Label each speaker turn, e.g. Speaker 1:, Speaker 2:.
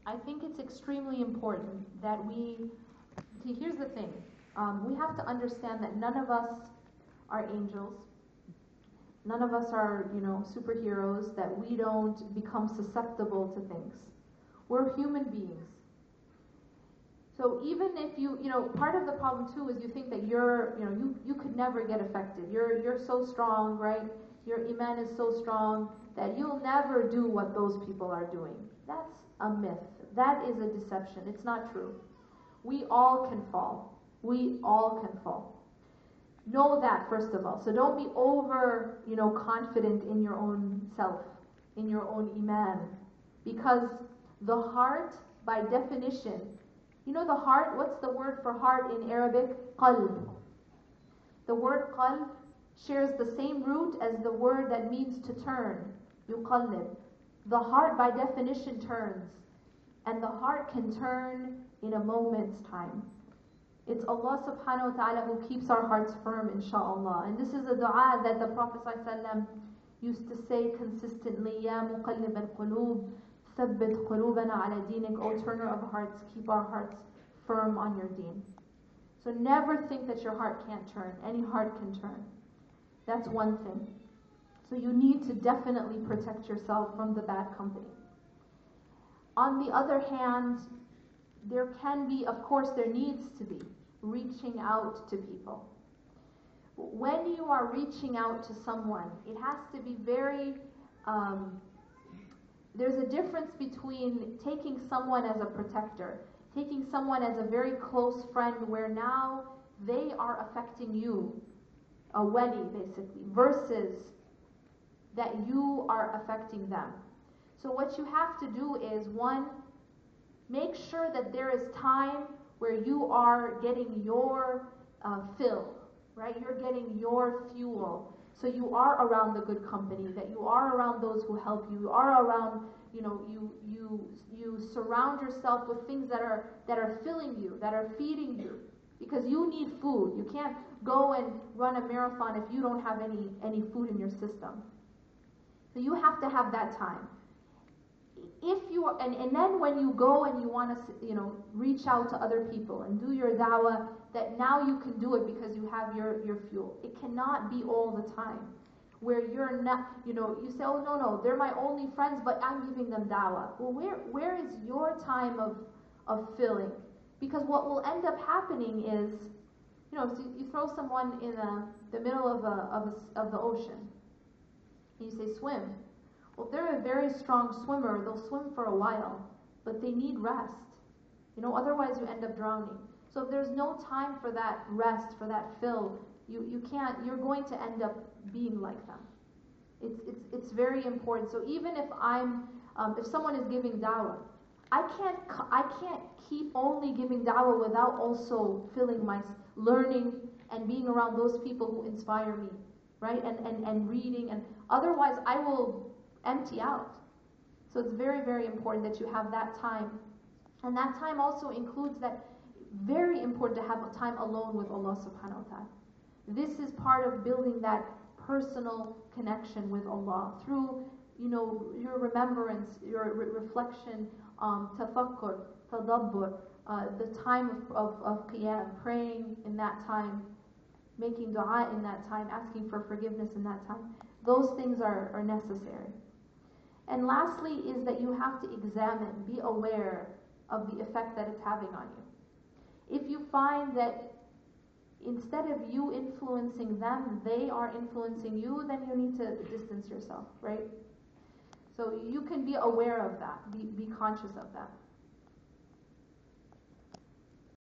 Speaker 1: I think it's extremely important that here's the thing, we have to understand that none of us are angels. None of us are, superheroes, that we don't become susceptible to things. We're human beings. So even if part of the problem too is you think that you could never get affected. You're so strong, right? Your iman is so strong that you'll never do what those people are doing. That's a myth. That is a deception. It's not true. We all can fall. We all can fall. Know that, first of all. So don't be over, confident in your own self, in your own iman. Because the heart, by definition, the heart, what's the word for heart in Arabic? Qalb. The word qalb shares the same root as the word that means to turn. Yuqallib. The heart, by definition, turns. And the heart can turn in a moment's time. It's Allah subhanahu wa ta'ala who keeps our hearts firm, inshaAllah. And this is a dua that the Prophet ﷺ used to say consistently, Ya muqallib al-qulub, thabbit qulubana ala dinik, O turner of hearts, keep our hearts firm on your deen. So never think that your heart can't turn. Any heart can turn. That's one thing. So you need to definitely protect yourself from the bad company. On the other hand, there can be, of course, there needs to be reaching out to people. When you are reaching out to someone, it has to be very, there's a difference between taking someone as a protector, taking someone as a very close friend where now they are affecting you, a wali basically, versus that you are affecting them. So what you have to do is, one, make sure that there is time where you are getting your fill, right? You're getting your fuel. So you are around the good company, that you are around those who help you, you are around, you surround yourself with things that are filling you, that are feeding you. Because you need food. You can't go and run a marathon if you don't have any food in your system. So you have to have that time. If you and then when you go and you want to reach out to other people and do your da'wah, that now you can do it because you have your fuel. It cannot be all the time where you're not, you say, oh no, they're my only friends, but I'm giving them da'wah. Well, where is your time of filling? Because what will end up happening is, so you throw someone in the middle of the ocean, and you say swim. Well, if they're a very strong swimmer, they'll swim for a while, but they need rest. Otherwise you end up drowning. So if there's no time for that rest, for that fill, you can't. You're going to end up being like them. It's very important. So even if someone is giving da'wah, I can't keep only giving da'wah without also filling my learning and being around those people who inspire me, right? And reading, and otherwise I will empty out. So it's very, very important that you have that time. And that time also includes that, very important to have a time alone with Allah subhanahu wa ta'ala. This is part of building that personal connection with Allah through, your remembrance, your reflection, tafakkur, tadabbur, the time of qiyam, praying in that time, making dua in that time, asking for forgiveness in that time. Those things are necessary. And lastly is that you have to examine, be aware of the effect that it's having on you. If you find that instead of you influencing them, they are influencing you, then you need to distance yourself, right? So you can be aware of that, be conscious of that.